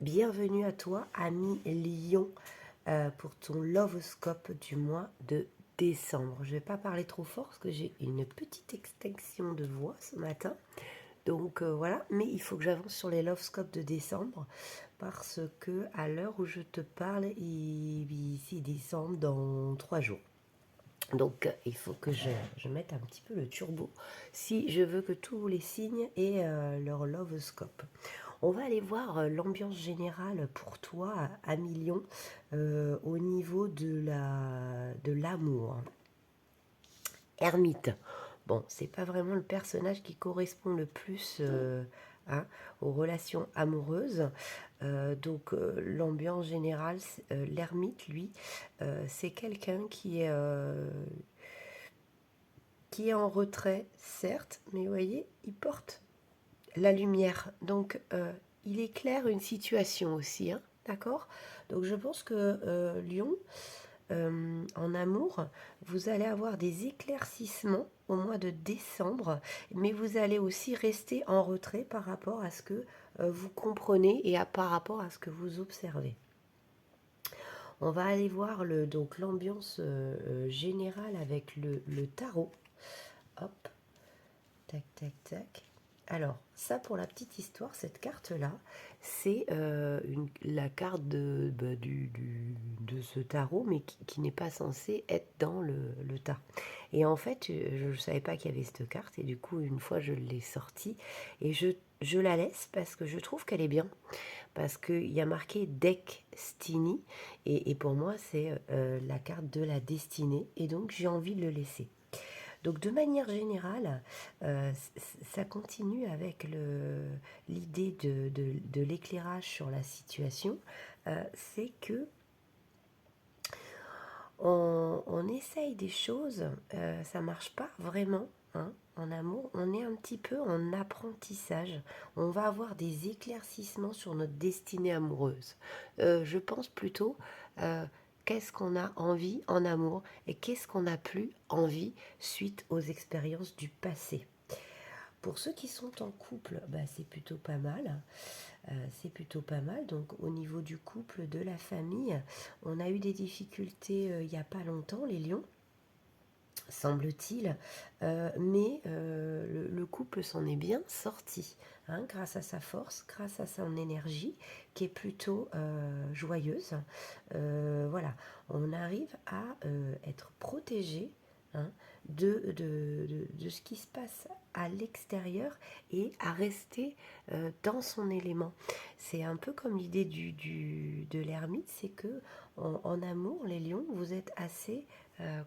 Bienvenue à toi, ami Lion, pour ton Lovescope du mois de décembre. Je ne vais pas parler trop fort parce que j'ai une petite extinction de voix ce matin. Donc voilà, mais il faut que j'avance sur les Lovescopes de décembre parce que à l'heure où je te parle, c'est décembre dans 3 jours. Donc il faut que je mette un petit peu le turbo si je veux que tous les signes aient leur Lovescope. On va aller voir l'ambiance générale pour toi à Million au niveau de l'amour. Ermite. Bon, c'est pas vraiment le personnage qui correspond le plus hein, aux relations amoureuses. L'ambiance générale, l'ermite, lui, c'est quelqu'un qui est en retrait, certes, mais vous voyez, il porte la lumière. Donc, il éclaire une situation aussi, hein, d'accord. Donc, je pense que Lion, en amour, vous allez avoir des éclaircissements au mois de décembre, mais vous allez aussi rester en retrait par rapport à ce que vous comprenez et par rapport à ce que vous observez. On va aller voir donc l'ambiance générale avec le tarot. Hop, tac, tac, tac. Alors, ça pour la petite histoire, cette carte-là, c'est la carte de ce tarot, mais qui n'est pas censée être dans le tas. Et en fait, je ne savais pas qu'il y avait cette carte, et du coup, une fois, je l'ai sortie, et je la laisse parce que je trouve qu'elle est bien. Parce qu'il y a marqué Destiny, et pour moi, c'est la carte de la destinée, et donc j'ai envie de le laisser. Donc de manière générale, ça continue avec l'idée de l'éclairage sur la situation. C'est que on essaye des choses, ça marche pas vraiment. Hein, en amour, on est un petit peu en apprentissage. On va avoir des éclaircissements sur notre destinée amoureuse. Je pense plutôt qu'est-ce qu'on a envie en amour et qu'est-ce qu'on n'a plus envie suite aux expériences du passé. Pour ceux qui sont en couple, bah, c'est plutôt pas mal. C'est plutôt pas mal. Donc au niveau du couple, de la famille, on a eu des difficultés il n'y a pas longtemps, les lions, semble-t-il, mais le couple s'en est bien sorti, hein, grâce à sa force, grâce à son énergie, qui est plutôt joyeuse. Voilà, on arrive à être protégé, hein, de ce qui se passe à l'extérieur et à rester dans son élément. C'est un peu comme l'idée de l'ermite, c'est que en amour, les lions, vous êtes assez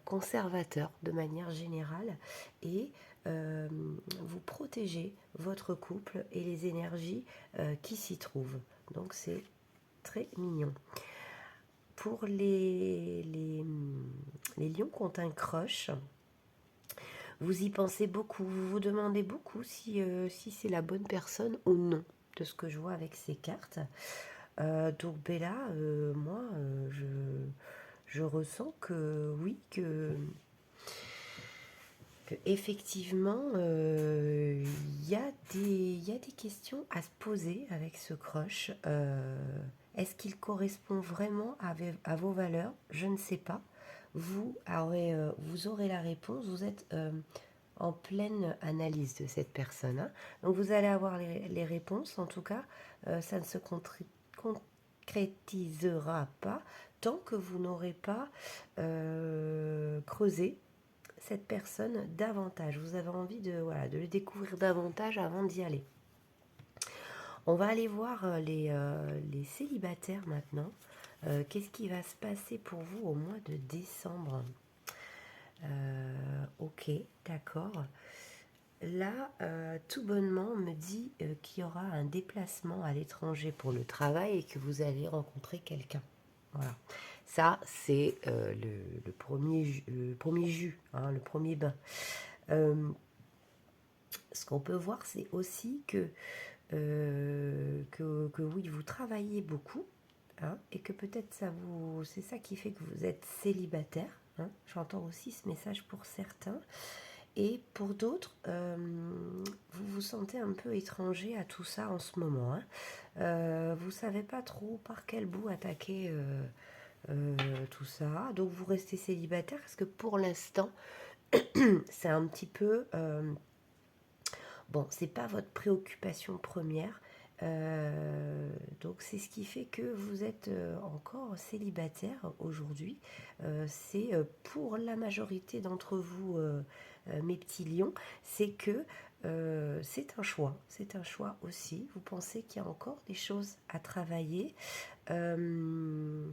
conservateur de manière générale et vous protégez votre couple et les énergies qui s'y trouvent. Donc c'est très mignon. Pour les lions qui ont un crush, vous y pensez beaucoup, vous vous demandez beaucoup si c'est la bonne personne ou non, de ce que je vois avec ces cartes. Donc Bella, moi, je ressens que oui, que effectivement, il y a des questions à se poser avec ce crush. Est-ce qu'il correspond vraiment à vos valeurs? Je ne sais pas. Vous aurez la réponse. Vous êtes en pleine analyse de cette personne, hein. Donc vous allez avoir les réponses. En tout cas, ça ne se concrétisera pas tant que vous n'aurez pas creusé cette personne davantage. Vous avez envie voilà, de le découvrir davantage avant d'y aller. On va aller voir les célibataires maintenant. Qu'est-ce qui va se passer pour vous au mois de décembre? Ok, d'accord. Là, tout bonnement, on me dit qu'il y aura un déplacement à l'étranger pour le travail et que vous allez rencontrer quelqu'un. Voilà. Ça, c'est le premier jus, hein, le premier bain. Ce qu'on peut voir, c'est aussi que oui, vous travaillez beaucoup, hein, et que peut-être c'est ça qui fait que vous êtes célibataire. Hein. J'entends aussi ce message pour certains. Et pour d'autres, vous vous sentez un peu étranger à tout ça en ce moment, hein. Vous savez pas trop par quel bout attaquer tout ça. Donc vous restez célibataire parce que pour l'instant, c'est un petit peu... bon, c'est pas votre préoccupation première. Donc c'est ce qui fait que vous êtes encore célibataire aujourd'hui. C'est pour la majorité d'entre vous, mes petits lions, c'est que c'est un choix aussi. Vous pensez qu'il y a encore des choses à travailler. Euh,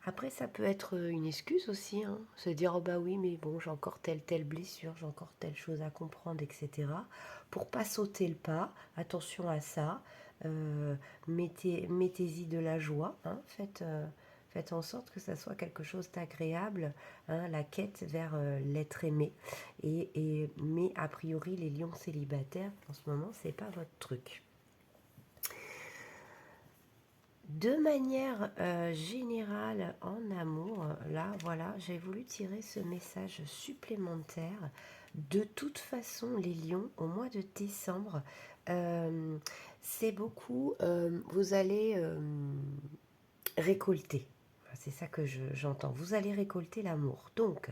Après, ça peut être une excuse aussi, hein. Se dire, oh bah oui, mais bon, j'ai encore telle blessure, j'ai encore telle chose à comprendre, etc. Pour pas sauter le pas, attention à ça. Euh, mettez-y de la joie, hein. Faites en sorte que ça soit quelque chose d'agréable, hein, la quête vers l'être aimé. Mais a priori, les lions célibataires, en ce moment, c'est pas votre truc. De manière générale, en amour, là, voilà, j'ai voulu tirer ce message supplémentaire. De toute façon, les lions, au mois de décembre, euh, c'est beaucoup, vous allez récolter. C'est ça que j'entends. Vous allez récolter l'amour. Donc,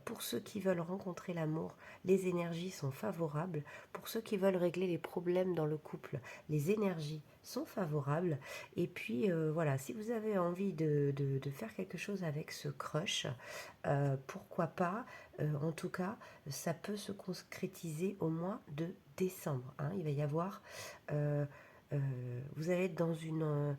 pour ceux qui veulent rencontrer l'amour, les énergies sont favorables. Pour ceux qui veulent régler les problèmes dans le couple, les énergies sont favorables. Et puis voilà, si vous avez envie de faire quelque chose avec ce crush, pourquoi pas. En tout cas, ça peut se concrétiser au mois de décembre, hein. Il va y avoir... euh, euh, vous allez être dans une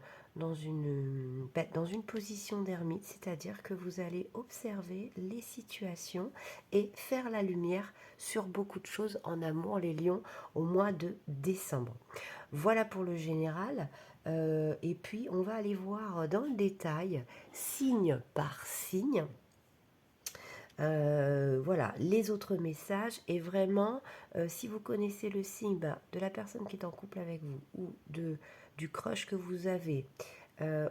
position d'ermite, c'est-à-dire que vous allez observer les situations et faire la lumière sur beaucoup de choses en amour, les lions, au mois de décembre. Voilà pour le général. Et puis, on va aller voir dans le détail, signe par signe. Voilà, les autres messages. Et vraiment, si vous connaissez le signe de la personne qui est en couple avec vous, ou du crush que vous avez,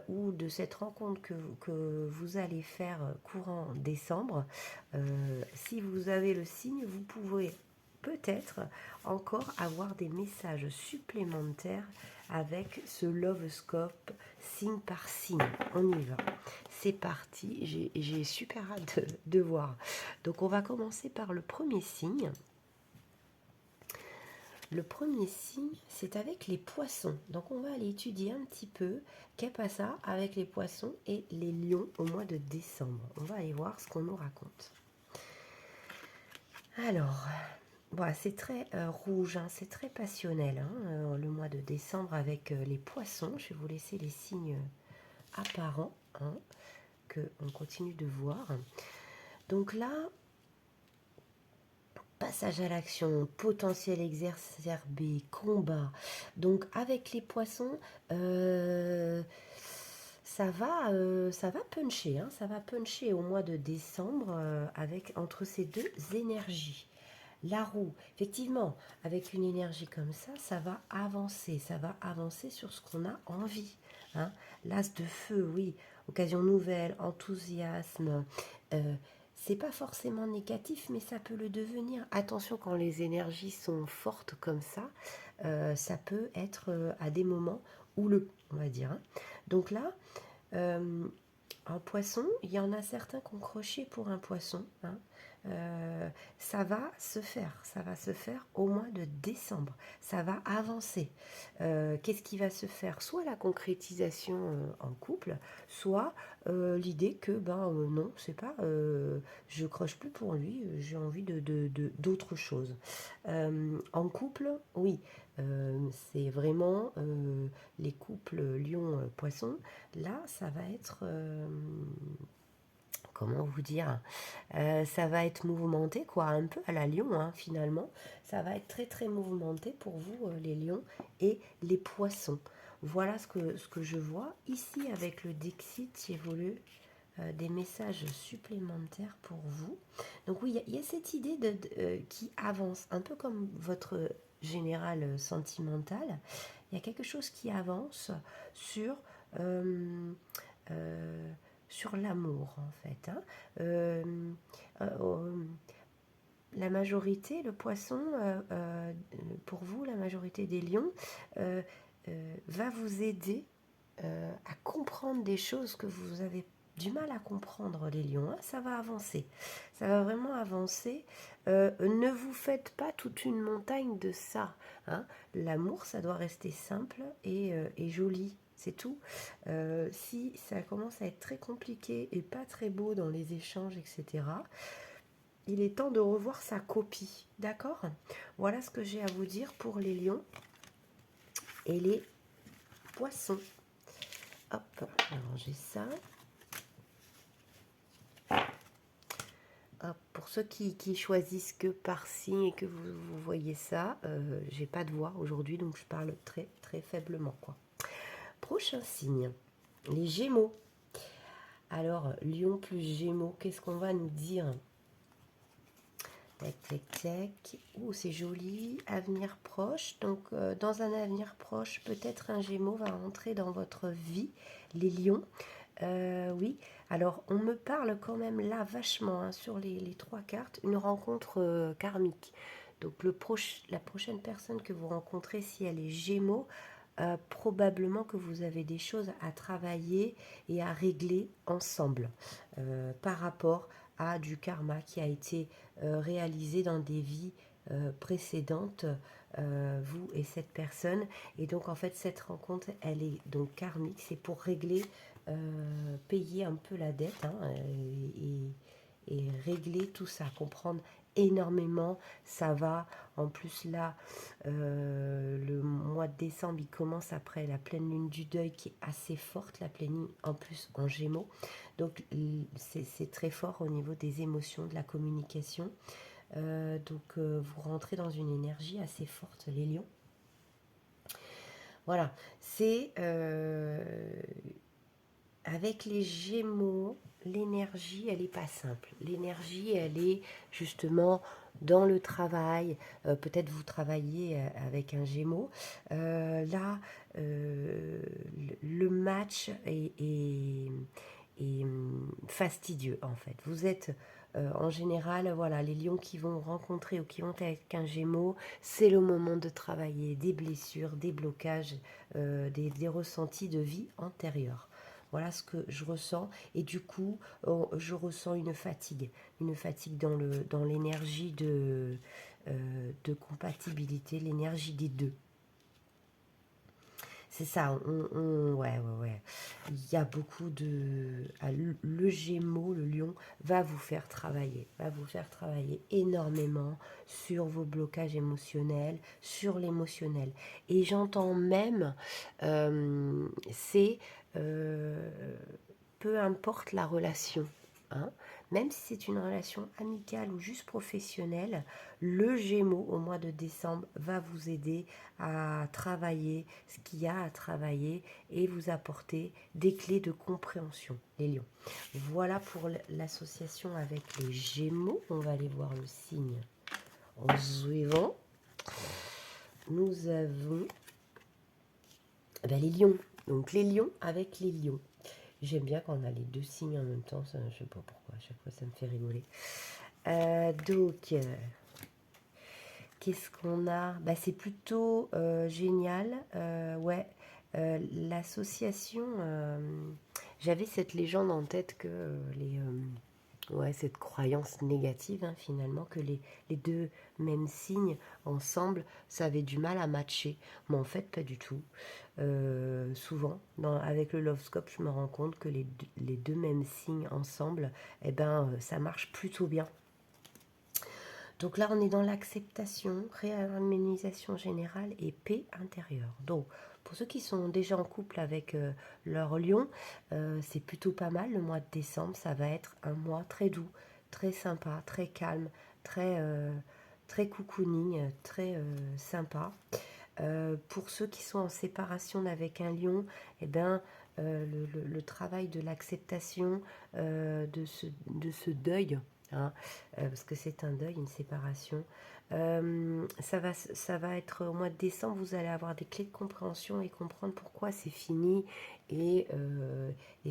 ou de cette rencontre que vous allez faire courant décembre, si vous avez le signe, vous pouvez peut-être encore avoir des messages supplémentaires avec ce Lovescope signe par signe. On y va. C'est parti, j'ai super hâte de voir. Donc on va commencer par le premier signe. Le premier signe, c'est avec les poissons. Donc on va aller étudier un petit peu qu'est pas ça avec les poissons et les lions au mois de décembre. On va aller voir ce qu'on nous raconte. Alors, voilà, c'est très rouge, hein, c'est très passionnel, hein, le mois de décembre avec les poissons. Je vais vous laisser les signes apparents, hein, qu'on continue de voir. Donc là, passage à l'action, potentiel exacerbé, combat. Donc avec les poissons, ça va puncher, hein, ça va puncher au mois de décembre avec entre ces deux énergies. La roue, effectivement, avec une énergie comme ça va avancer sur ce qu'on a envie, hein. L'as de feu, oui, occasion nouvelle, enthousiasme. euh, c'est pas forcément négatif, mais ça peut le devenir. Attention, quand les énergies sont fortes comme ça peut être à des moments houleux, on va dire, hein. Donc là, euh, un poisson, il y en a certains qui ont croché pour un poisson, hein. Ça va se faire au mois de décembre, ça va avancer. Qu'est-ce qui va se faire? Soit la concrétisation en couple, soit l'idée que non, c'est pas, je croche plus pour lui, j'ai envie d'autre chose. En couple, oui, c'est vraiment les couples lion-poisson. Là, ça va être comment vous dire, ça va être mouvementé, quoi, un peu à la lion, hein, finalement. Ça va être très très mouvementé pour vous, les lions et les poissons. Voilà ce que je vois. Ici, avec le Dixit, j'ai voulu des messages supplémentaires pour vous. Donc oui, il y a cette idée qui avance, un peu comme votre général sentimental. Il y a quelque chose qui avance sur... euh, euh, sur l'amour en fait, hein. Euh, la majorité, le poisson, pour vous, la majorité des lions, va vous aider à comprendre des choses que vous avez du mal à comprendre, les lions. Hein. Ça va avancer. Ça va vraiment avancer. Ne vous faites pas toute une montagne de ça. Hein. L'amour, ça doit rester simple et joli. C'est tout. Si ça commence à être très compliqué et pas très beau dans les échanges, etc., il est temps de revoir sa copie. D'accord? Voilà ce que j'ai à vous dire pour les lions et les poissons. Hop, je vais ranger ça. Hop, pour ceux qui choisissent que par signe et que vous voyez ça, j'ai pas de voix aujourd'hui, donc je parle très très faiblement, quoi. Prochain signe, les Gémeaux. Alors, Lion plus Gémeaux, qu'est-ce qu'on va nous dire? Tac, tac, tac. Ouh, c'est joli. Avenir proche. Donc, dans un avenir proche, peut-être un Gémeaux va entrer dans votre vie, les lions. Oui. Alors, on me parle quand même là vachement hein, sur les trois cartes, une rencontre karmique. Donc, la prochaine personne que vous rencontrez, si elle est Gémeaux, probablement que vous avez des choses à travailler et à régler ensemble par rapport à du karma qui a été réalisé dans des vies précédentes, vous et cette personne. Et donc en fait cette rencontre, elle est donc karmique, c'est pour régler, payer un peu la dette hein, et régler tout ça, comprendre énormément. Ça va, en plus là, le mois de décembre, il commence après la pleine lune du deuil qui est assez forte, la pleine lune en plus en Gémeaux. Donc c'est très fort au niveau des émotions, de la communication. Vous rentrez dans une énergie assez forte, les lions. Voilà, c'est avec les Gémeaux, l'énergie, elle n'est pas simple. L'énergie, elle est justement dans le travail. Peut-être vous travaillez avec un Gémeaux. Là, le match est fastidieux, en fait. Vous êtes... en général, voilà, les lions qui vont rencontrer ou qui vont avec un Gémeaux, c'est le moment de travailler des blessures, des blocages, des ressentis de vie antérieure. Voilà ce que je ressens. Et du coup, je ressens une fatigue dans l'énergie de compatibilité, l'énergie des deux. C'est ça, ouais. Il y a beaucoup de... le Gémeaux, le lion, va vous faire travailler énormément sur vos blocages émotionnels, sur l'émotionnel. Et j'entends même, c'est peu importe la relation, hein, même si c'est une relation amicale ou juste professionnelle, le Gémeaux au mois de décembre va vous aider à travailler ce qu'il y a à travailler et vous apporter des clés de compréhension, les lions. Voilà pour l'association avec les Gémeaux. On va aller voir le signe en suivant. Nous avons les lions. Donc les lions avec les lions. J'aime bien quand on a les deux signes en même temps, ça, je ne sais pas pourquoi, à chaque fois ça me fait rigoler. Qu'est-ce qu'on a? C'est plutôt génial. L'association, j'avais cette légende en tête que cette croyance négative, hein, finalement, que les deux mêmes signes ensemble, ça avait du mal à matcher. Mais en fait, pas du tout. Souvent, avec le Lovescope, je me rends compte que les deux mêmes signes ensemble, ça marche plutôt bien. Donc là, on est dans l'acceptation, réharmonisation générale et paix intérieure. Donc, pour ceux qui sont déjà en couple avec leur lion, c'est plutôt pas mal. Le mois de décembre, ça va être un mois très doux, très sympa, très calme, très cocooning, très sympa. Pour ceux qui sont en séparation avec un lion, le travail de l'acceptation de ce deuil, hein, parce que c'est un deuil, une séparation, ça va être au mois de décembre, vous allez avoir des clés de compréhension et comprendre pourquoi c'est fini et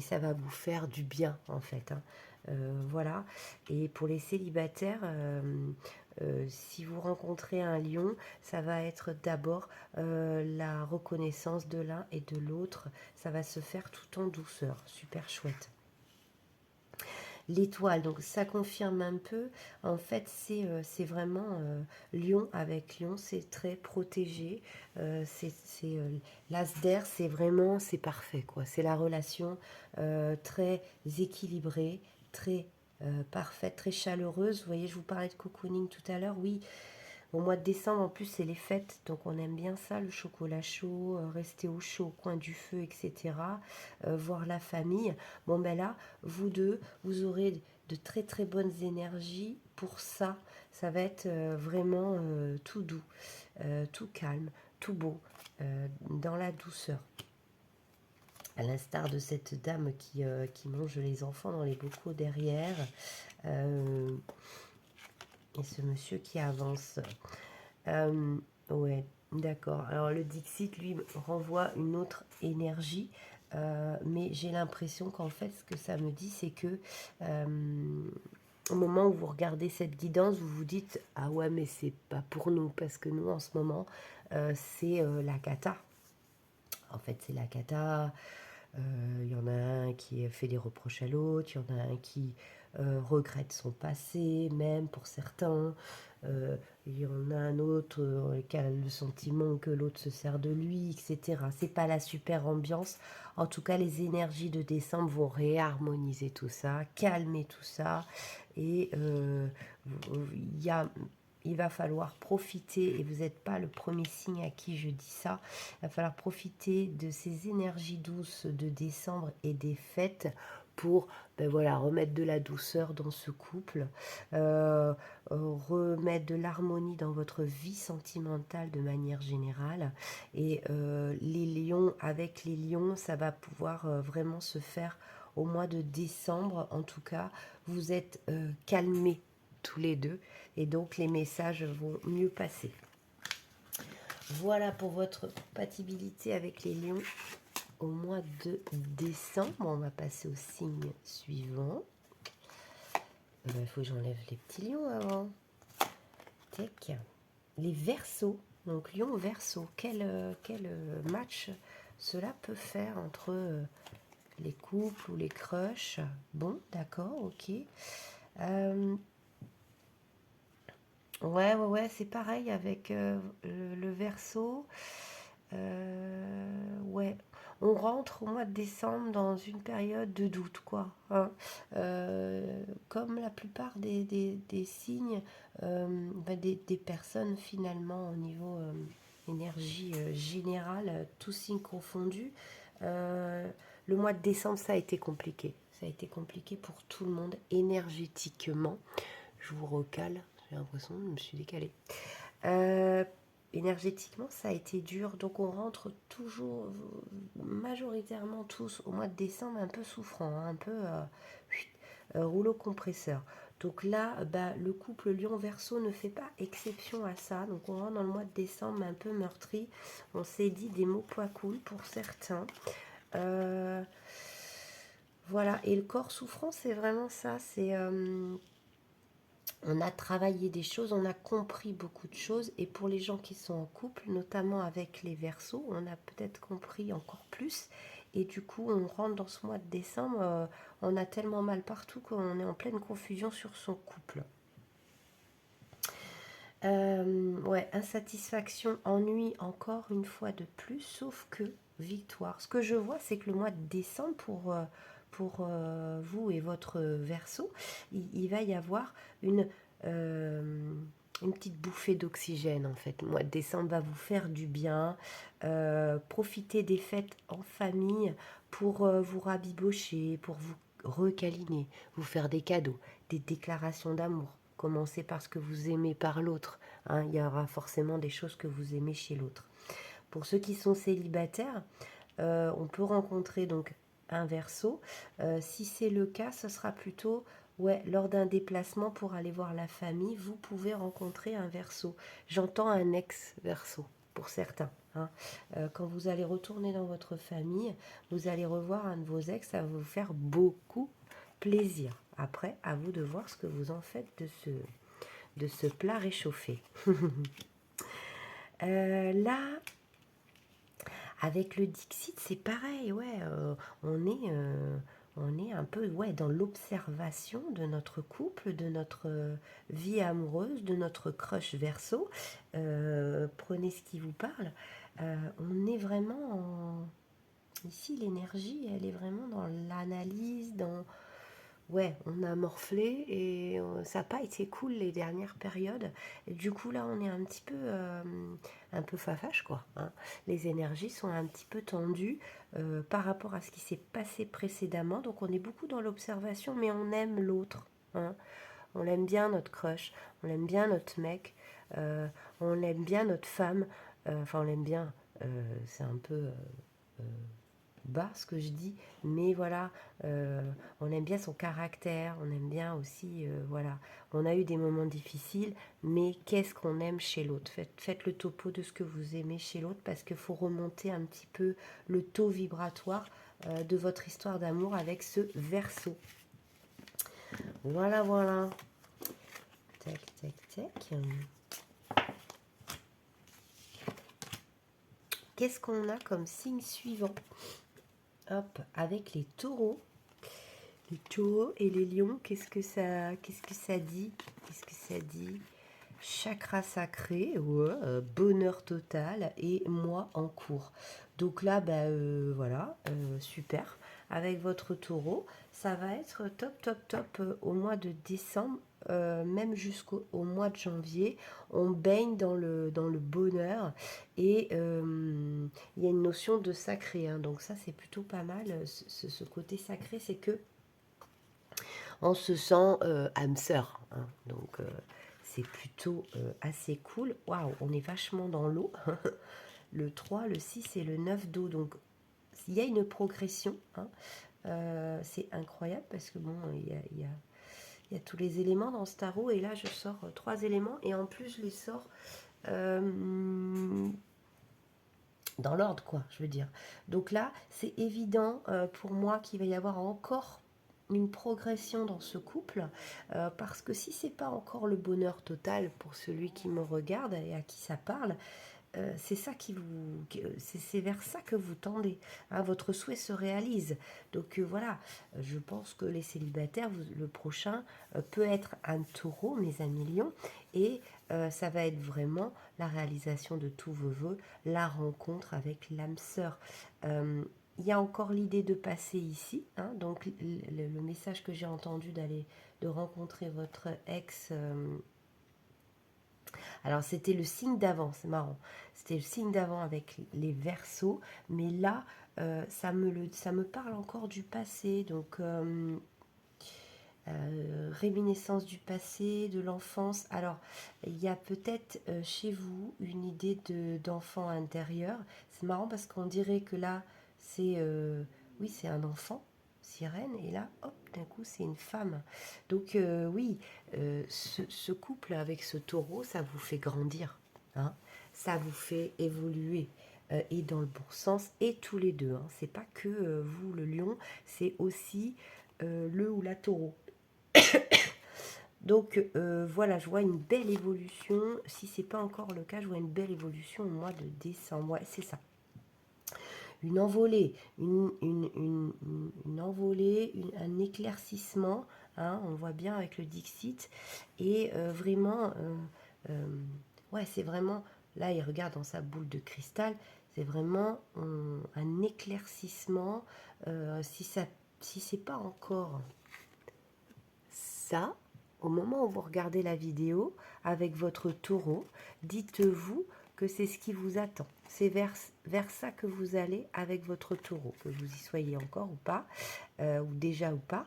ça va vous faire du bien en fait. Hein. Voilà. Et pour les célibataires, si vous rencontrez un lion, ça va être d'abord la reconnaissance de l'un et de l'autre. Ça va se faire tout en douceur. Super chouette. L'étoile, donc ça confirme un peu. En fait, c'est vraiment lion avec lion, c'est très protégé. L'as d'air, c'est parfait, quoi. C'est la relation très équilibrée, très parfaite, très chaleureuse. Vous voyez, je vous parlais de cocooning tout à l'heure. Oui, au mois de décembre, en plus, c'est les fêtes, donc on aime bien ça, le chocolat chaud, rester au chaud, au coin du feu, etc. Voir la famille. Bon, ben là, vous deux, vous aurez de très très bonnes énergies pour ça. Ça va être vraiment tout doux, tout calme, tout beau, dans la douceur. À l'instar de cette dame qui mange les enfants dans les bocaux derrière. Et ce monsieur qui avance. Ouais, d'accord. Alors le Dixit, lui, renvoie une autre énergie, mais j'ai l'impression qu'en fait, ce que ça me dit, c'est que au moment où vous regardez cette guidance, vous vous dites, ah ouais, mais c'est pas pour nous, parce que nous, en ce moment, c'est la cata. En fait, c'est la cata. Il y en a un qui fait des reproches à l'autre, il y en a un qui regrette son passé, même pour certains. Il y en a un autre qui a le sentiment que l'autre se sert de lui, etc. C'est pas la super ambiance. En tout cas, les énergies de décembre vont réharmoniser tout ça, calmer tout ça. Et il va falloir profiter, et vous n'êtes pas le premier signe à qui je dis ça, il va falloir profiter de ces énergies douces de décembre et des fêtes pour ben voilà, remettre de la douceur dans ce couple, remettre de l'harmonie dans votre vie sentimentale de manière générale. Et les lions, avec les lions, ça va pouvoir vraiment se faire au mois de décembre. En tout cas, vous êtes calmés tous les deux et donc les messages vont mieux passer. Voilà pour votre compatibilité avec les lions au mois de décembre. On va passer au signe suivant. Il faut que j'enlève les petits lions avant. Tac. Les Verseaux. Donc lion Verseau. Quel match cela peut faire entre les couples ou les crushs. Bon, d'accord, ok. Ouais, c'est pareil avec le Verseau. Ouais, on rentre au mois de décembre dans une période de doute, quoi. Hein. Comme la plupart des signes, des personnes finalement au niveau énergie générale, tous signes confondus, le mois de décembre, ça a été compliqué. Ça a été compliqué pour tout le monde énergétiquement. Je vous recale, j'ai l'impression que je me suis décalée. Énergétiquement, ça a été dur. Donc, on rentre toujours, majoritairement tous, au mois de décembre, un peu souffrant, un peu rouleau compresseur. Donc là, le couple Lion-Verseau ne fait pas exception à ça. Donc, on rentre dans le mois de décembre un peu meurtri. On s'est dit des mots pas cool pour certains. Voilà, et le corps souffrant, c'est vraiment ça. C'est... on a travaillé des choses, on a compris beaucoup de choses, et pour les gens qui sont en couple, notamment avec les Verseaux, on a peut-être compris encore plus, et du coup on rentre dans ce mois de décembre, on a tellement mal partout qu'on est en pleine confusion sur son couple. Ouais, insatisfaction, ennui encore une fois de plus, sauf que victoire. Ce que je vois, c'est que le mois de décembre, pour vous et votre Verseau, il va y avoir une petite bouffée d'oxygène en fait. Le mois de décembre va vous faire du bien. Profitez des fêtes en famille pour vous rabibocher, pour vous recaliner, vous faire des cadeaux, des déclarations d'amour. Commencez par ce que vous aimez par l'autre. Hein, il y aura forcément des choses que vous aimez chez l'autre. Pour ceux qui sont célibataires, on peut rencontrer donc un Verseau. Si c'est le cas, ce sera plutôt lors d'un déplacement pour aller voir la famille, vous pouvez rencontrer un Verseau. J'entends un ex-Verseau pour certains. Hein. Quand vous allez retourner dans votre famille, vous allez revoir un de vos ex, ça va vous faire beaucoup plaisir. après, à vous de voir ce que vous en faites de ce plat réchauffé. Là, avec le Dixit, c'est pareil, ouais, on est un peu ouais, dans l'observation de notre couple, de notre vie amoureuse, de notre crush verso. Prenez ce qui vous parle. On est vraiment ici, l'énergie, elle est vraiment dans l'analyse, dans... Ouais, on a morflé et ça n'a pas été cool les dernières périodes. Et du coup, là, on est un peu fafache, quoi, hein. Les énergies sont un petit peu tendues par rapport à ce qui s'est passé précédemment. Donc, on est beaucoup dans l'observation, mais on aime l'autre, hein. On aime bien notre crush, on aime bien notre mec, on aime bien notre femme. Enfin, on l'aime bien, c'est un peu... bas ce que je dis, mais voilà, on aime bien son caractère, on aime bien aussi, voilà, on a eu des moments difficiles, mais qu'est-ce qu'on aime chez l'autre? Faites le topo de ce que vous aimez chez l'autre, parce qu'il faut remonter un petit peu le taux vibratoire de votre histoire d'amour avec ce Verseau. Voilà, voilà. Tac, tac, tac. Qu'est-ce qu'on a comme signe suivant? Hop, avec les taureaux. Les taureaux et les lions, qu'est-ce que ça dit? Qu'est-ce que ça dit? Chakra sacré, ouais, bonheur total et moi en cours. Donc là, bah, voilà, super. Avec votre taureau, ça va être top, top, top au mois de décembre, même jusqu'au mois de janvier. On baigne dans le bonheur et il y a une notion de sacré, hein. Donc ça, c'est plutôt pas mal. Ce côté sacré, c'est que on se sent âme sœur, hein. Donc c'est plutôt assez cool. Waouh, on est vachement dans l'eau. Le 3, le 6 et le 9 d'eau. Donc il y a une progression, hein. C'est incroyable parce que bon, il y a tous les éléments dans ce tarot. Et là, je sors 3 éléments. Et en plus, je les sors dans l'ordre, quoi, je veux dire. Donc là, c'est évident pour moi qu'il va y avoir encore une progression dans ce couple, parce que si c'est pas encore le bonheur total pour celui qui me regarde et à qui ça parle, c'est ça c'est vers ça que vous tendez, hein, votre souhait se réalise. Donc voilà, je pense que les célibataires, le prochain peut être un taureau, mes amis lions, et ça va être vraiment la réalisation de tous vos vœux, la rencontre avec l'âme sœur. Il y a encore l'idée de passer ici, hein, donc le message que j'ai entendu de rencontrer votre ex. Alors c'était le signe d'avant, c'est marrant. C'était le signe d'avant avec les Verseaux, mais là, ça me parle encore du passé, donc réminiscence du passé, de l'enfance. Alors, il y a peut-être chez vous une idée d'enfant intérieur. C'est marrant parce qu'on dirait que là, oui, c'est un enfant, sirène, et là, hop, d'un coup, c'est une femme. Donc, oui, ce couple avec ce taureau, ça vous fait grandir, hein, ça vous fait évoluer. Et dans le bon sens, et tous les deux, hein. C'est pas que vous, le lion, c'est aussi le ou la taureau. Donc voilà, je vois une belle évolution. Si c'est pas encore le cas, je vois une belle évolution au mois de décembre. Ouais, c'est ça. Une envolée, une envolée, un éclaircissement, hein, on voit bien avec le Dixit. Et vraiment, ouais, c'est vraiment, là, il regarde dans sa boule de cristal, c'est vraiment un éclaircissement. Si c'est pas encore ça, au moment où vous regardez la vidéo avec votre taureau, dites-vous que c'est ce qui vous attend. C'est vers ça que vous allez avec votre taureau, que vous y soyez encore ou pas, ou déjà ou pas.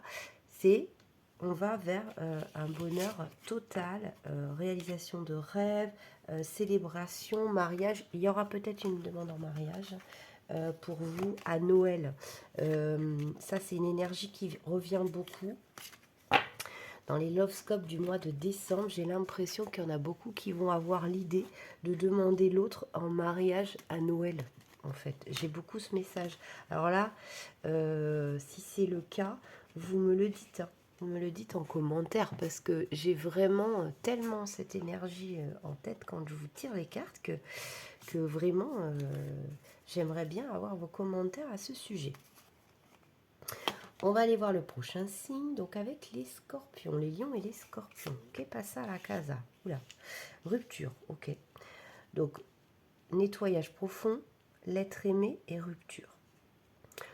On va vers un bonheur total, réalisation de rêves, célébration, mariage. Il y aura peut-être une demande en mariage pour vous à Noël. Ça, c'est une énergie qui revient beaucoup. Dans les Lovescopes du mois de décembre, j'ai l'impression qu'il y en a beaucoup qui vont avoir l'idée de demander l'autre en mariage à Noël. En fait, j'ai beaucoup ce message. Alors là, si c'est le cas, vous me le dites, hein. vous me le dites en commentaire parce que j'ai vraiment tellement cette énergie en tête quand je vous tire les cartes que vraiment j'aimerais bien avoir vos commentaires à ce sujet. On va aller voir le prochain signe, donc avec les scorpions, les lions et les scorpions. Qu'est passa la casa? Oula, rupture, ok. Donc, nettoyage profond, l'être aimé et rupture.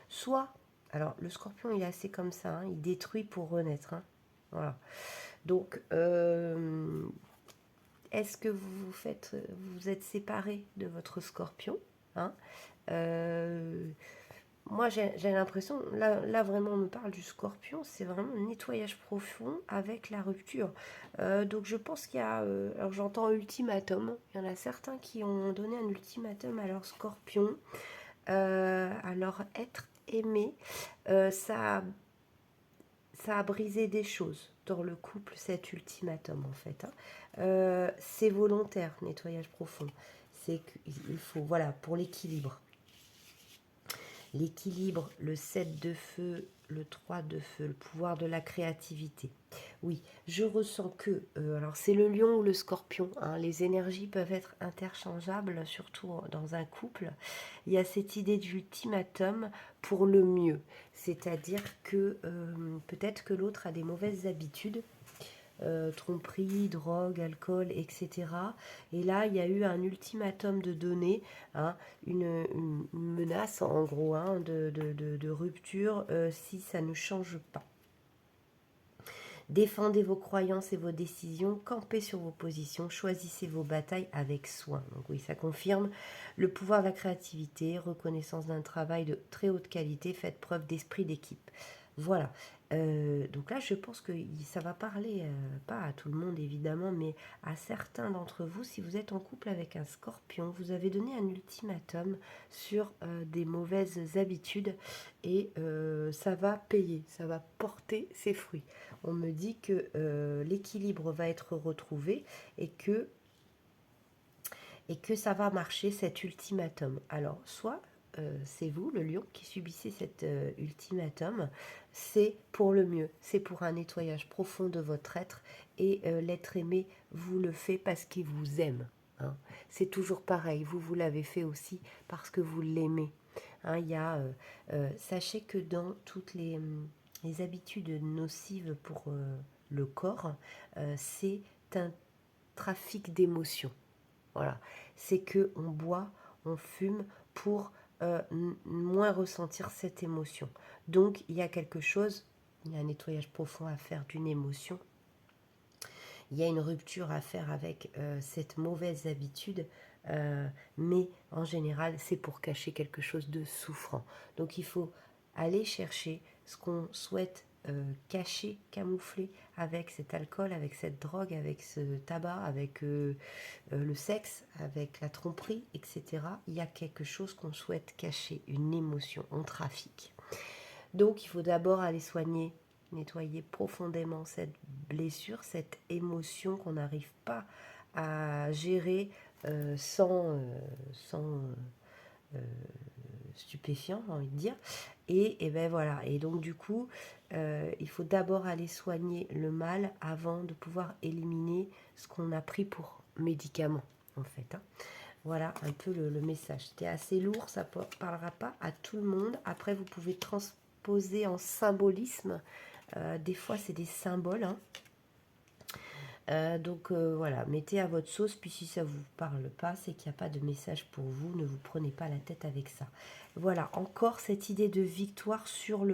Soit, alors le scorpion il est assez comme ça, hein, il détruit pour renaître. Hein, voilà. Donc, est-ce que vous êtes séparés de votre scorpion, hein, moi, j'ai l'impression, là vraiment, on me parle du scorpion, c'est vraiment un nettoyage profond avec la rupture. Donc, je pense qu'il y a, alors j'entends ultimatum, il y en a certains qui ont donné un ultimatum à leur scorpion, à leur être aimé. Ça a brisé des choses dans le couple, cet ultimatum, en fait. Hein. C'est volontaire, nettoyage profond. C'est qu'il faut, voilà, pour l'équilibre. L'équilibre, le 7 de feu, le 3 de feu, le pouvoir de la créativité. Oui, je ressens que, alors c'est le lion ou le scorpion, hein, les énergies peuvent être interchangeables, surtout dans un couple. Il y a cette idée d'ultimatum pour le mieux, c'est-à-dire que peut-être que l'autre a des mauvaises habitudes, tromperie, drogue, alcool, etc. Et là, il y a eu un ultimatum de donner, hein, une menace en gros, hein, de rupture si ça ne change pas. Défendez vos croyances et vos décisions, campez sur vos positions, choisissez vos batailles avec soin. Donc oui, ça confirme le pouvoir de la créativité, reconnaissance d'un travail de très haute qualité, faites preuve d'esprit d'équipe. Voilà. Donc là, je pense que ça va parler, pas à tout le monde évidemment, mais à certains d'entre vous. Si vous êtes en couple avec un scorpion, vous avez donné un ultimatum sur des mauvaises habitudes et ça va payer, ça va porter ses fruits. On me dit que l'équilibre va être retrouvé et que ça va marcher, cet ultimatum. Alors, soit c'est vous, le lion, qui subissez cet ultimatum, c'est pour le mieux, c'est pour un nettoyage profond de votre être, et l'être aimé vous le fait parce qu'il vous aime. Hein. C'est toujours pareil, vous l'avez fait aussi parce que vous l'aimez. Hein, sachez que dans toutes les habitudes nocives pour le corps, c'est un trafic d'émotions. Voilà, c'est que on boit, on fume pour moins ressentir cette émotion. Donc il y a quelque chose, il y a un nettoyage profond à faire d'une émotion. Il y a une rupture à faire avec cette mauvaise habitude, mais en général, c'est pour cacher quelque chose de souffrant. Donc il faut aller chercher ce qu'on souhaite cacher, camoufler avec cet alcool, avec cette drogue, avec ce tabac, avec le sexe, avec la tromperie, etc. Il y a quelque chose qu'on souhaite cacher, une émotion, on trafique. Donc il faut d'abord aller soigner, nettoyer profondément cette blessure, cette émotion qu'on n'arrive pas à gérer sans stupéfiant, j'ai envie de dire. Et ben voilà. Et donc du coup, il faut d'abord aller soigner le mal avant de pouvoir éliminer ce qu'on a pris pour médicament, en fait. Hein. Voilà un peu le message. C'était assez lourd, ça ne parlera pas à tout le monde. Après, vous pouvez transposer en symbolisme. Des fois, c'est des symboles. Hein. Donc voilà, mettez à votre sauce, puis si ça ne vous parle pas, c'est qu'il n'y a pas de message pour vous, ne vous prenez pas la tête avec ça. Voilà, encore cette idée de victoire sur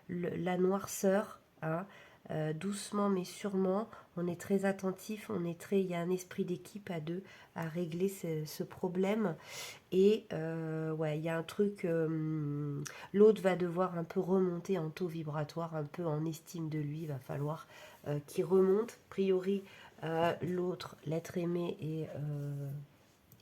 la noirceur, hein, doucement mais sûrement, on est très attentif, il y a un esprit d'équipe à deux à régler ce problème, et ouais, il y a un truc, l'autre va devoir un peu remonter en taux vibratoire, un peu en estime de lui, il va falloir qui remonte. A priori, l'autre, l'être aimé,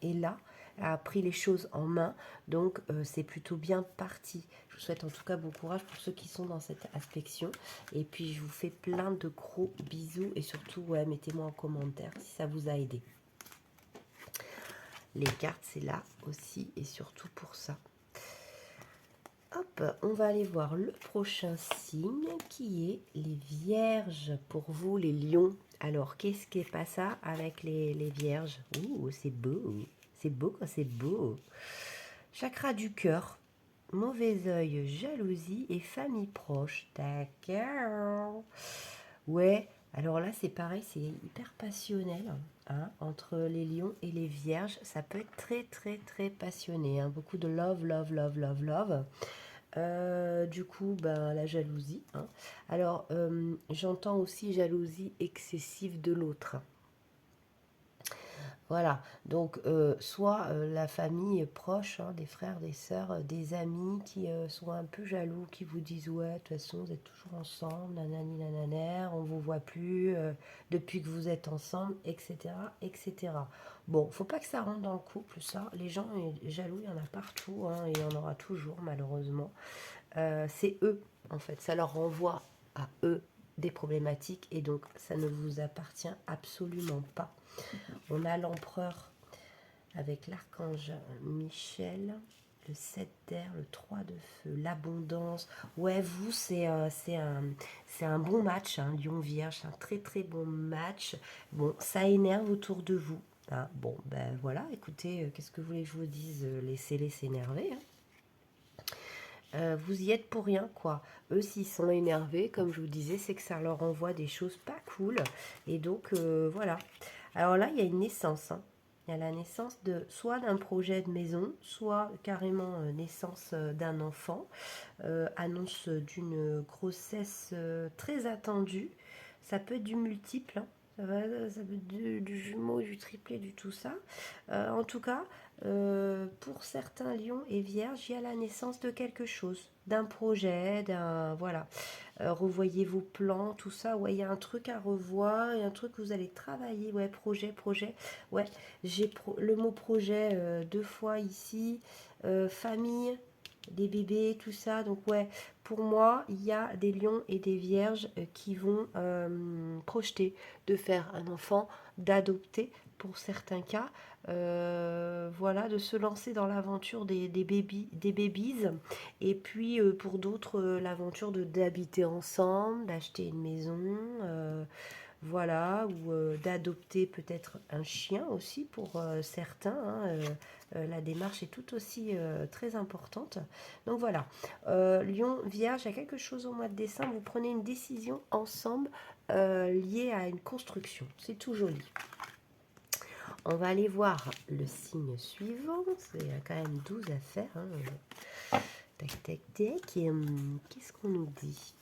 est là, a pris les choses en main, donc c'est plutôt bien parti. Je vous souhaite en tout cas bon courage pour ceux qui sont dans cette inspection, et puis je vous fais plein de gros bisous, et surtout, ouais, mettez-moi en commentaire si ça vous a aidé. Les cartes, c'est là aussi, et surtout pour ça. Hop, on va aller voir le prochain signe qui est les vierges pour vous, les lions. Alors, qu'est-ce qui est pas ça avec les vierges? Ouh, c'est beau. C'est beau quand c'est beau. Chakra du cœur, mauvais œil, jalousie et famille proche. D'accord. Ouais, alors là, c'est pareil, c'est hyper passionnel. Hein, entre les lions et les vierges, ça peut être très, très, très passionné. Hein. Beaucoup de love, love, love, love, love. Du coup, ben, la jalousie. Hein. Alors, j'entends aussi jalousie excessive de l'autre. Voilà, donc soit la famille proche, hein, des frères, des sœurs, des amis qui sont un peu jaloux, qui vous disent ouais, de toute façon vous êtes toujours ensemble, nanani nananer, on vous voit plus depuis que vous êtes ensemble, etc., etc. Bon, faut pas que ça rentre dans le couple, ça. Les gens jaloux, il y en a partout, hein, et il y en aura toujours malheureusement. C'est eux, en fait, ça leur renvoie à eux des problématiques et donc ça ne vous appartient absolument pas. On a l'empereur avec l'archange Michel, le 7 d'air, le 3 de feu, l'abondance. Ouais, vous, c'est un bon match, hein, Lion Vierge, un très très bon match. Bon, ça énerve autour de vous. Hein. Bon, ben voilà, écoutez, qu'est-ce que vous voulez que je vous dise? Laissez-les s'énerver. Hein. Vous y êtes pour rien, quoi. Eux, s'ils sont énervés, comme je vous disais, c'est que ça leur envoie des choses pas cool. Et donc, voilà. Alors là, il y a une naissance. Hein. Il y a la naissance de soit d'un projet de maison, soit carrément naissance d'un enfant. Annonce d'une grossesse très attendue. Ça peut être du multiple. Hein. Ça peut être du jumeau, du triplé, du tout ça. En tout cas, pour certains lions et vierges, il y a la naissance de quelque chose, d'un projet, d'un... Voilà. Revoyez vos plans, tout ça. Ouais, il y a un truc à revoir, il y a un truc que vous allez travailler. Ouais, projet, projet. Ouais, j'ai le mot projet deux fois ici. Famille, des bébés, tout ça. Donc ouais, pour moi, il y a des lions et des vierges qui vont projeter de faire un enfant, d'adopter pour certains cas, voilà, de se lancer dans l'aventure des babies, et puis pour d'autres, l'aventure d'habiter ensemble, d'acheter une maison, voilà, ou d'adopter peut-être un chien aussi pour certains. Hein, la démarche est tout aussi très importante. Donc voilà, Lion, Vierge, il y a quelque chose au mois de décembre, vous prenez une décision ensemble liée à une construction. C'est tout joli. On va aller voir le signe suivant. Il y a quand même 12 à faire. Hein. Tac, tac, tac. Et qu'est-ce qu'on nous dit?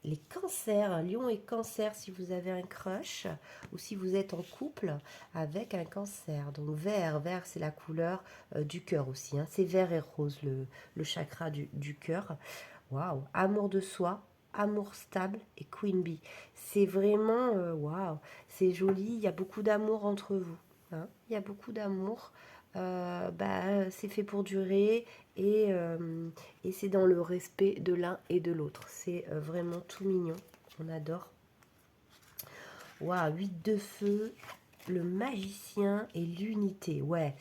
Les cancers, lion et cancer, si vous avez un crush ou si vous êtes en couple avec un cancer. Donc vert, vert c'est la couleur du cœur aussi. Hein. C'est vert et rose le chakra du cœur. Waouh, amour de soi, amour stable et Queen Bee. C'est vraiment, waouh, c'est joli, il y a beaucoup d'amour entre vous. Hein. Il y a beaucoup d'amour. C'est fait pour durer et c'est dans le respect de l'un et de l'autre. C'est vraiment tout mignon. On adore. Waouh, 8 de feu, le magicien et l'unité. Ouais.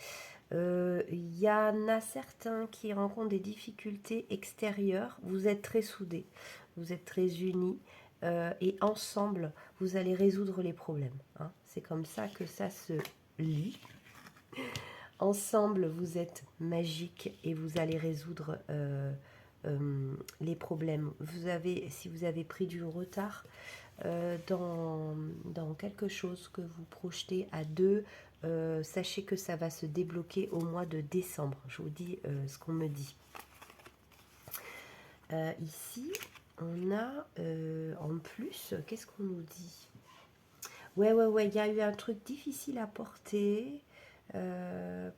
Il y en a certains qui rencontrent des difficultés extérieures. Vous êtes très soudés. Vous êtes très unis. Et ensemble, vous allez résoudre les problèmes. Hein. C'est comme ça que ça se lit. Ensemble, vous êtes magique et vous allez résoudre les problèmes. Si vous avez pris du retard dans quelque chose que vous projetez à deux, sachez que ça va se débloquer au mois de décembre. Je vous dis ce qu'on me dit. Ici, on a en plus, qu'est-ce qu'on nous dit? Ouais, il y a eu un truc difficile à porter.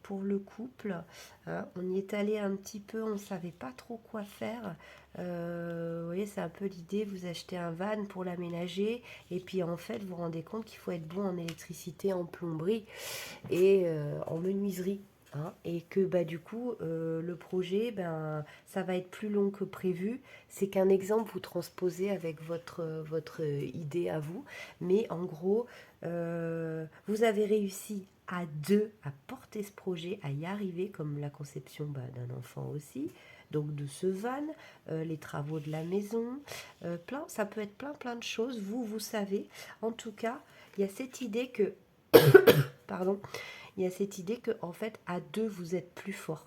Pour le couple, hein, on y est allé un petit peu, on ne savait pas trop quoi faire. Vous voyez, c'est un peu l'idée, vous achetez un van pour l'aménager et puis en fait vous vous rendez compte qu'il faut être bon en électricité, en plomberie et en menuiserie. Hein, et que du coup le projet ça va être plus long que prévu. C'est qu'un exemple, vous transposez avec votre idée à vous, mais en gros vous avez réussi à deux à porter ce projet, à y arriver, comme la conception d'un enfant aussi, donc de ce van, les travaux de la maison, ça peut être plein de choses, vous savez. En tout cas, il y a cette idée que, pardon, il y a cette idée que, en fait, à deux, vous êtes plus fort.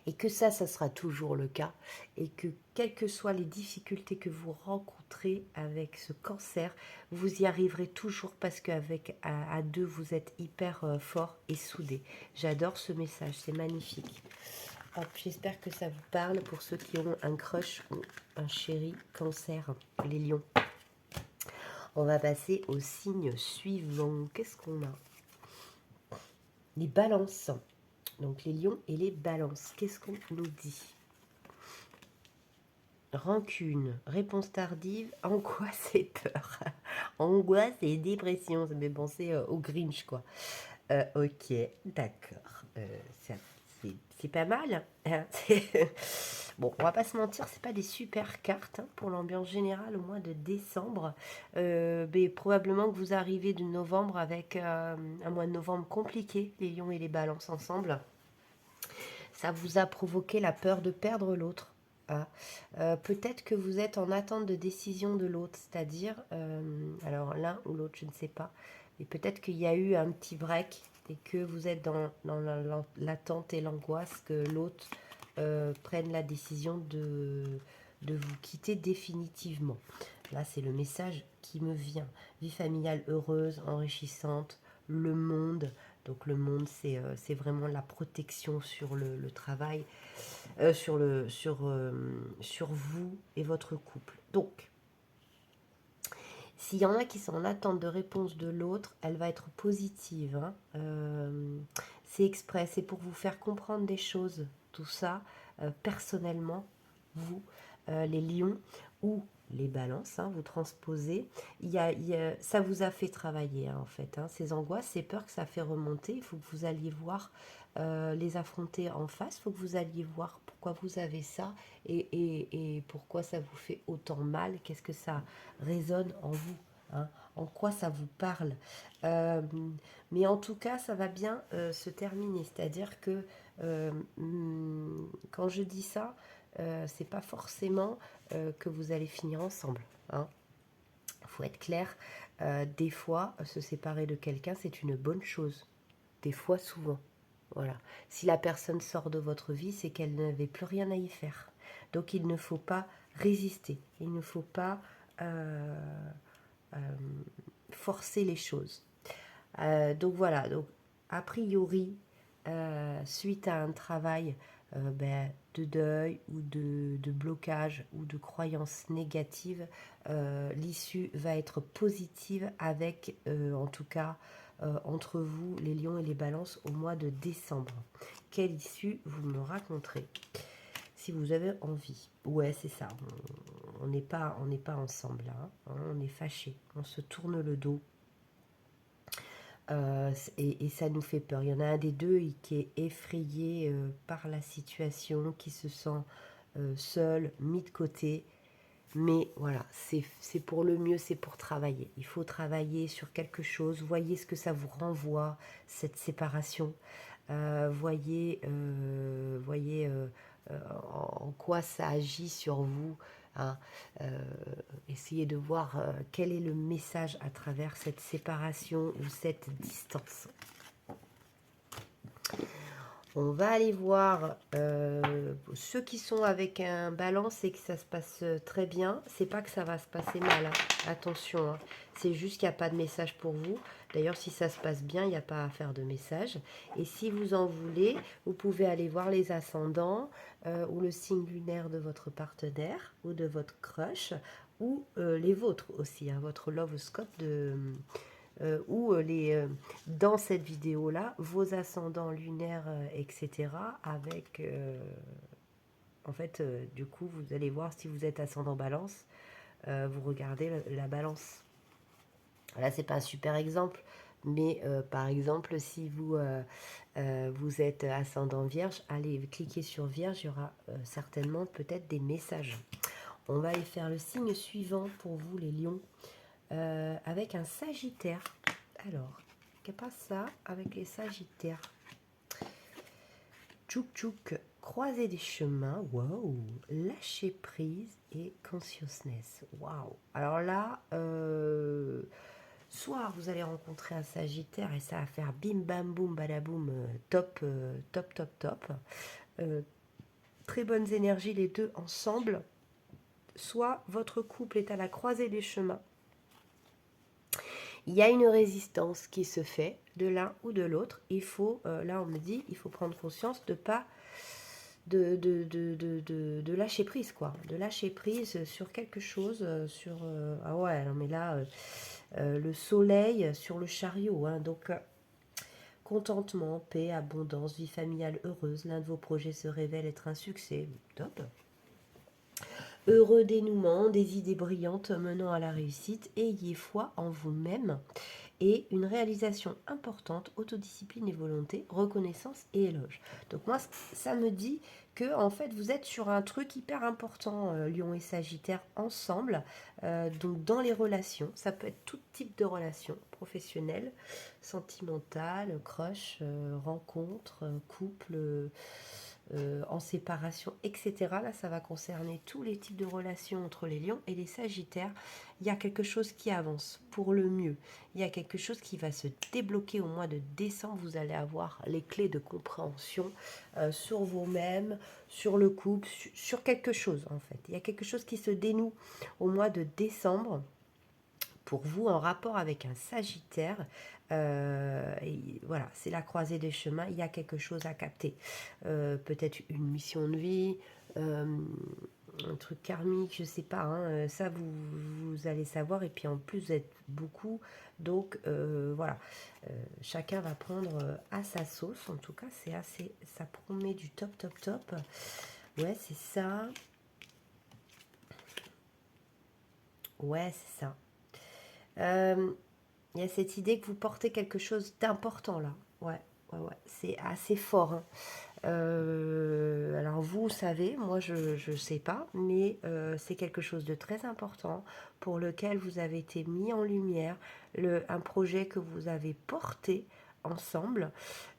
Et que ça sera toujours le cas. Et que, quelles que soient les difficultés que vous rencontrez avec ce cancer, vous y arriverez toujours parce qu'avec à deux, vous êtes hyper fort et soudés. J'adore ce message, c'est magnifique. J'espère que ça vous parle pour ceux qui ont un crush ou un chéri cancer, les lions. On va passer au signe suivant. Qu'est-ce qu'on a? Les balances. Donc les lions et les balances. Qu'est-ce qu'on nous dit? Rancune, réponse tardive, angoisse et peur. Angoisse et dépression, ça me fait penser au Grinch, quoi. Ok, d'accord. C'est pas mal. Hein. Bon, on va pas se mentir, c'est pas des super cartes hein, pour l'ambiance générale au mois de décembre. Mais probablement que vous arrivez de novembre avec un mois de novembre compliqué, les lions et les balances ensemble. Ça vous a provoqué la peur de perdre l'autre. Hein. Peut-être que vous êtes en attente de décision de l'autre, c'est-à-dire, alors l'un ou l'autre, je ne sais pas, mais peut-être qu'il y a eu un petit break et que vous êtes dans l'attente et l'angoisse que l'autre prenne la décision de vous quitter définitivement. Là, c'est le message qui me vient. Vie familiale heureuse, enrichissante, le monde. Donc le monde, c'est vraiment la protection sur le travail, sur vous et votre couple. Donc, s'il y en a qui sont en attente de réponse de l'autre, elle va être positive. Hein. C'est exprès, c'est pour vous faire comprendre des choses. Tout ça, personnellement, vous, les lions ou les balances, hein, vous transposez. Ça vous a fait travailler, hein, en fait. Hein. Ces angoisses, ces peurs que ça fait remonter, il faut que vous alliez voir, les affronter en face. Il faut que vous alliez voir pourquoi vous avez ça et pourquoi ça vous fait autant mal. Qu'est-ce que ça résonne en vous, hein, en quoi ça vous parle. Mais en tout cas, ça va bien se terminer. C'est-à-dire que quand je dis ça, c'est pas forcément que vous allez finir ensemble. Hein. Faut être clair. Des fois, se séparer de quelqu'un, c'est une bonne chose. Des fois, souvent. Voilà. Si la personne sort de votre vie, c'est qu'elle n'avait plus rien à y faire. Donc, il ne faut pas résister. Il ne faut pas forcer les choses. Donc voilà, donc a priori, suite à un travail de deuil ou de blocage ou de croyances négatives, l'issue va être positive avec, en tout cas, entre vous, les lions et les balances, au mois de décembre. Quelle issue vous me raconterez si vous avez envie. Ouais, c'est ça. On n'est pas ensemble là. Hein. On est fâchés. On se tourne le dos. Et ça nous fait peur. Il y en a un des deux qui est effrayé par la situation, qui se sent seul, mis de côté. Mais voilà, c'est pour le mieux, c'est pour travailler. Il faut travailler sur quelque chose. Voyez ce que ça vous renvoie, cette séparation. Voyez en quoi ça agit sur vous. Hein. Essayez de voir quel est le message à travers cette séparation ou cette distance. On va aller voir ceux qui sont avec un balance et que ça se passe très bien. C'est pas que ça va se passer mal, hein. Attention, hein. C'est juste qu'il n'y a pas de message pour vous. D'ailleurs, si ça se passe bien, il n'y a pas à faire de message. Et si vous en voulez, vous pouvez aller voir les ascendants ou le signe lunaire de votre partenaire ou de votre crush ou les vôtres aussi, hein, votre lovescope dans cette vidéo-là, vos ascendants lunaires, etc. Avec, en fait, du coup, vous allez voir si vous êtes ascendant balance, vous regardez la balance. Là, c'est pas un super exemple, mais par exemple, si vous êtes ascendant vierge, allez cliquer sur vierge, il y aura certainement peut-être des messages. On va aller faire le signe suivant pour vous, les lions. Avec un sagittaire. Alors, qu'est-ce que ça avec les sagittaires? Tchouk tchouk, croisée des chemins, waouh, lâcher prise et consciousness, waouh. Alors là, soit vous allez rencontrer un Sagittaire et ça va faire bim bam boum badaboum, top, top, top, top. Euh, Très bonnes énergies les deux ensemble. Soit votre couple est à la croisée des chemins. Il y a une résistance qui se fait de l'un ou de l'autre. Il faut, là on me dit, il faut prendre conscience de pas de lâcher prise, quoi. De lâcher prise sur quelque chose, sur... ah ouais, non mais là, le soleil sur le chariot, hein, donc... contentement, paix, abondance, vie familiale heureuse, l'un de vos projets se révèle être un succès. Top. Heureux dénouement, des idées brillantes menant à la réussite, ayez foi en vous-même et une réalisation importante, autodiscipline et volonté, reconnaissance et éloge. Donc moi, ça me dit que en fait, vous êtes sur un truc hyper important, Lion et Sagittaire, ensemble. Donc dans les relations, ça peut être tout type de relations, professionnelles, sentimentales, crush, rencontres, couple, en séparation, etc. Là, ça va concerner tous les types de relations entre les lions et les sagittaires. Il y a quelque chose qui avance pour le mieux. Il y a quelque chose qui va se débloquer au mois de décembre. Vous allez avoir les clés de compréhension sur vous-même, sur le couple, sur quelque chose en fait. Il y a quelque chose qui se dénoue au mois de décembre pour vous en rapport avec un Sagittaire. Et voilà, c'est la croisée des chemins, il y a quelque chose à capter. Peut-être une mission de vie, un truc karmique, je sais pas, hein, ça vous allez savoir. Et puis en plus, vous êtes beaucoup, donc voilà, chacun va prendre à sa sauce. En tout cas, c'est assez, ça promet du top, top, top. Ouais, c'est ça. Ouais, c'est ça. Il y a cette idée que vous portez quelque chose d'important là. Ouais, ouais, ouais. C'est assez fort, hein. Alors vous savez, moi je ne sais pas, mais c'est quelque chose de très important pour lequel vous avez été mis en lumière, un projet que vous avez porté ensemble.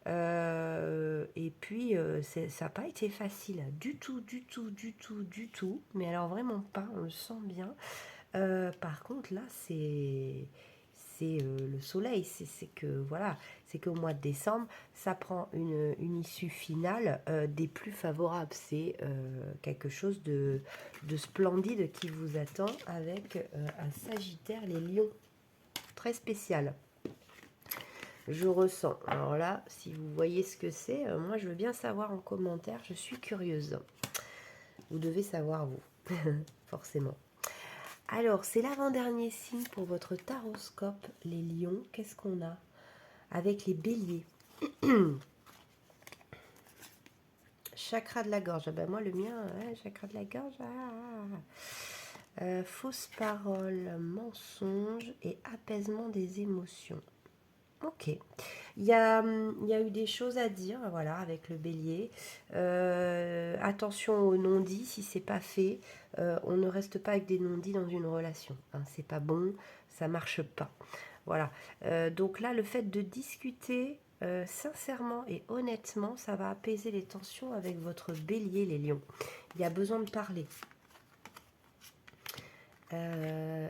Et puis ça n'a pas été facile du tout, du tout, du tout, du tout, mais alors vraiment pas, on le sent bien. Par contre, là, c'est le soleil. C'est que, voilà, c'est qu'au mois de décembre, ça prend une issue finale des plus favorables. C'est quelque chose de splendide qui vous attend avec un Sagittaire, les lions. Très spécial. Je ressens. Alors là, si vous voyez ce que c'est, moi, je veux bien savoir en commentaire. Je suis curieuse. Vous devez savoir, vous, forcément. Alors, c'est l'avant-dernier signe pour votre taroscope, les lions. Qu'est-ce qu'on a avec les béliers? Chakra de la gorge. Ah ben moi, le mien, chakra de la gorge. Fausse parole, mensonge et apaisement des émotions. Ok. Il y a eu des choses à dire, voilà, avec le bélier. Attention aux non-dits, si c'est pas fait. On ne reste pas avec des non-dits dans une relation, hein. C'est pas bon, ça marche pas. Voilà. Donc là, le fait de discuter sincèrement et honnêtement, ça va apaiser les tensions avec votre bélier, les lions. Il y a besoin de parler.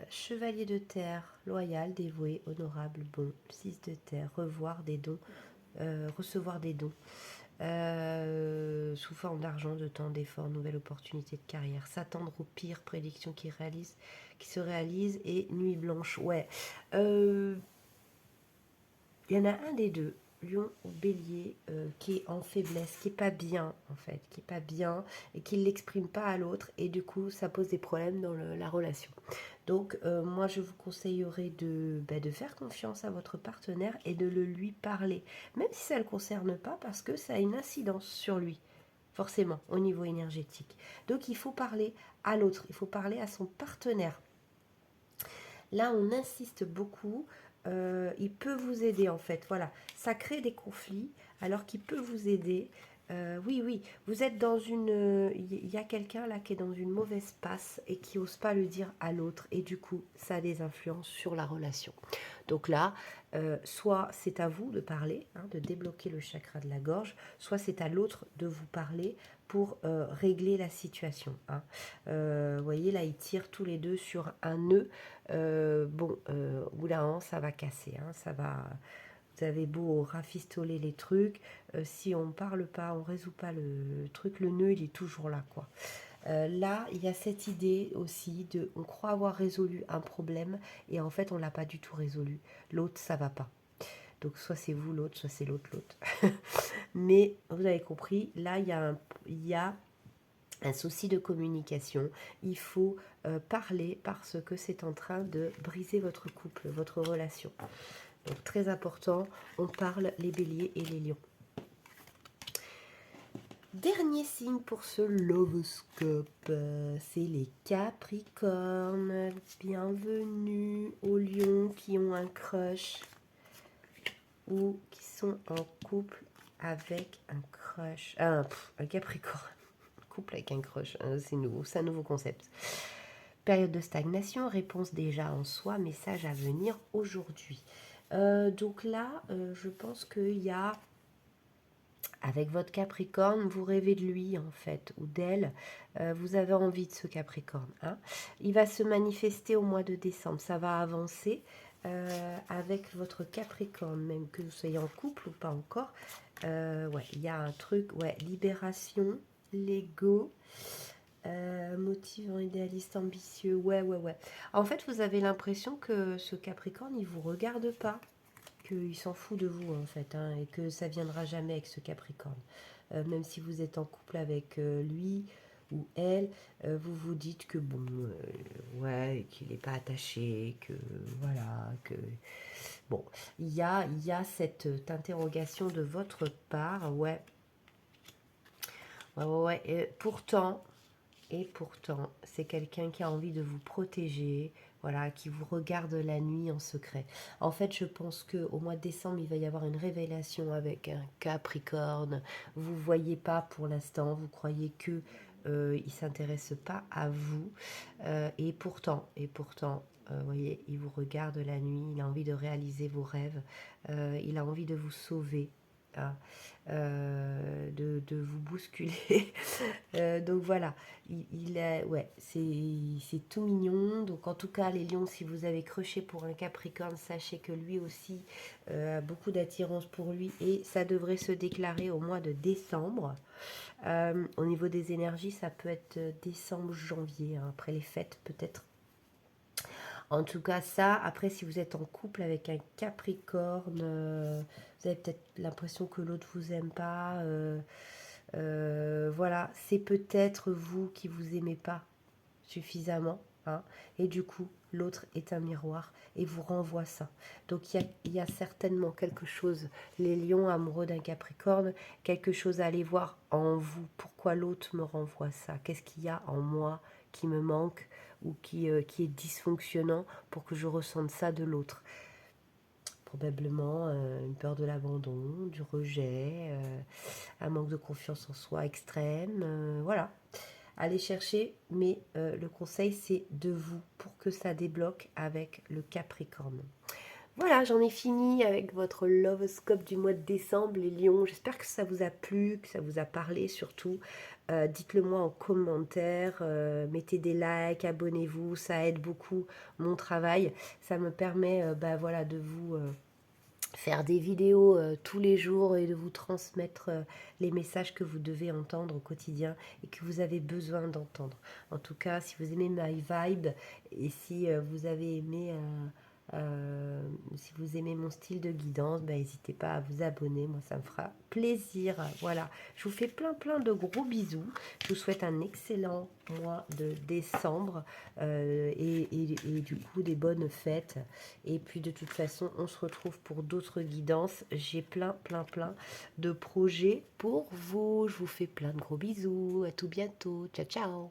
Chevalier de terre, loyal, dévoué, honorable, bon. 6 de terre, recevoir des dons. Sous forme d'argent, de temps, d'effort, nouvelle opportunité de carrière. S'attendre au pire, prédiction qui se réalise et nuit blanche. Ouais. Il y en a un des deux, lion ou bélier, qui est en faiblesse, qui est pas bien en fait, qui est pas bien et qui ne l'exprime pas à l'autre, et du coup ça pose des problèmes dans la relation. Donc moi je vous conseillerais de faire confiance à votre partenaire et de le lui parler, même si ça ne le concerne pas, parce que ça a une incidence sur lui, forcément, au niveau énergétique. Donc il faut parler à l'autre, il faut parler à son partenaire. Là, on insiste beaucoup. Il peut vous aider en fait. Voilà, ça crée des conflits alors qu'il peut vous aider. Oui, oui, vous êtes dans une... Il y a quelqu'un là qui est dans une mauvaise passe et qui n'ose pas le dire à l'autre. Et du coup, ça a des influences sur la relation. Donc là, soit c'est à vous de parler, hein, de débloquer le chakra de la gorge, soit c'est à l'autre de vous parler pour régler la situation. Hein. Vous voyez, là, ils tirent tous les deux sur un nœud. Bon, au bout d'un moment, ça va casser. Hein, ça va... Vous avez beau rafistoler les trucs, si on ne parle pas, on ne résout pas le truc, le nœud, il est toujours là, quoi. Là, il y a cette idée aussi de, on croit avoir résolu un problème et en fait, on ne l'a pas du tout résolu. L'autre, ça va pas. Donc, soit c'est vous l'autre, soit c'est l'autre. Mais vous avez compris, là, il y a un souci de communication. Il faut parler parce que c'est en train de briser votre couple, votre relation. Donc, très important, on parle les béliers et les lions. Dernier signe pour ce lovoscope, c'est les Capricornes. Bienvenue aux lions qui ont un crush ou qui sont en couple avec un crush. Un Capricorne. Couple avec un crush, hein, c'est nouveau, c'est un nouveau concept. Période de stagnation, réponse déjà en soi, message à venir aujourd'hui. Donc là, je pense qu'il y a, avec votre Capricorne, vous rêvez de lui en fait, ou d'elle, vous avez envie de ce Capricorne. Hein. Il va se manifester au mois de décembre, ça va avancer avec votre Capricorne, même que vous soyez en couple ou pas encore. Ouais, il y a un truc, ouais, libération, l'ego, motivant, idéaliste, ambitieux, ouais. En fait, vous avez l'impression que ce Capricorne, il vous regarde pas, qu'il s'en fout de vous en fait, hein, et que ça viendra jamais avec ce Capricorne. Même si vous êtes en couple avec lui ou elle, vous vous dites que bon, ouais, qu'il n'est pas attaché, que voilà, que bon, il y a cette interrogation de votre part, ouais. Et pourtant, c'est quelqu'un qui a envie de vous protéger, voilà, qui vous regarde la nuit en secret. En fait, je pense qu'au mois de décembre, il va y avoir une révélation avec un Capricorne. Vous ne voyez pas pour l'instant, vous croyez que il s'intéresse pas à vous. Et pourtant, voyez, il vous regarde la nuit, il a envie de réaliser vos rêves, il a envie de vous sauver. Hein, de vous bousculer. Donc voilà, ouais, c'est tout mignon. Donc en tout cas, les lions, si vous avez croché pour un Capricorne, sachez que lui aussi a beaucoup d'attirance pour lui et ça devrait se déclarer au mois de décembre. Au niveau des énergies, ça peut être décembre, janvier, hein, après les fêtes peut-être. En tout cas, ça, après, si vous êtes en couple avec un Capricorne, vous avez peut-être l'impression que l'autre vous aime pas. Voilà, c'est peut-être vous qui vous aimez pas suffisamment. Hein, et du coup, l'autre est un miroir et vous renvoie ça. Donc, il y a certainement quelque chose, les lions amoureux d'un Capricorne, quelque chose à aller voir en vous. Pourquoi l'autre me renvoie ça? Qu'est-ce qu'il y a en moi qui me manque ou qui est dysfonctionnant pour que je ressente ça de l'autre? Probablement une peur de l'abandon, du rejet, un manque de confiance en soi extrême. Voilà. Allez chercher, mais le conseil c'est de vous pour que ça débloque avec le Capricorne. Voilà, j'en ai fini avec votre Lovescope du mois de décembre, les lions. J'espère que ça vous a plu, que ça vous a parlé surtout. Dites-le moi en commentaire, mettez des likes, abonnez-vous, ça aide beaucoup mon travail. Ça me permet voilà, de vous faire des vidéos tous les jours et de vous transmettre les messages que vous devez entendre au quotidien et que vous avez besoin d'entendre. En tout cas, si vous aimez my vibe et si vous avez aimé si vous aimez mon style de guidance, n'hésitez pas à vous abonner, moi ça me fera plaisir. Voilà, je vous fais plein de gros bisous. Je vous souhaite un excellent mois de décembre et du coup des bonnes fêtes. Et puis de toute façon, on se retrouve pour d'autres guidances. J'ai plein de projets pour vous. Je vous fais plein de gros bisous. À tout bientôt. Ciao, ciao.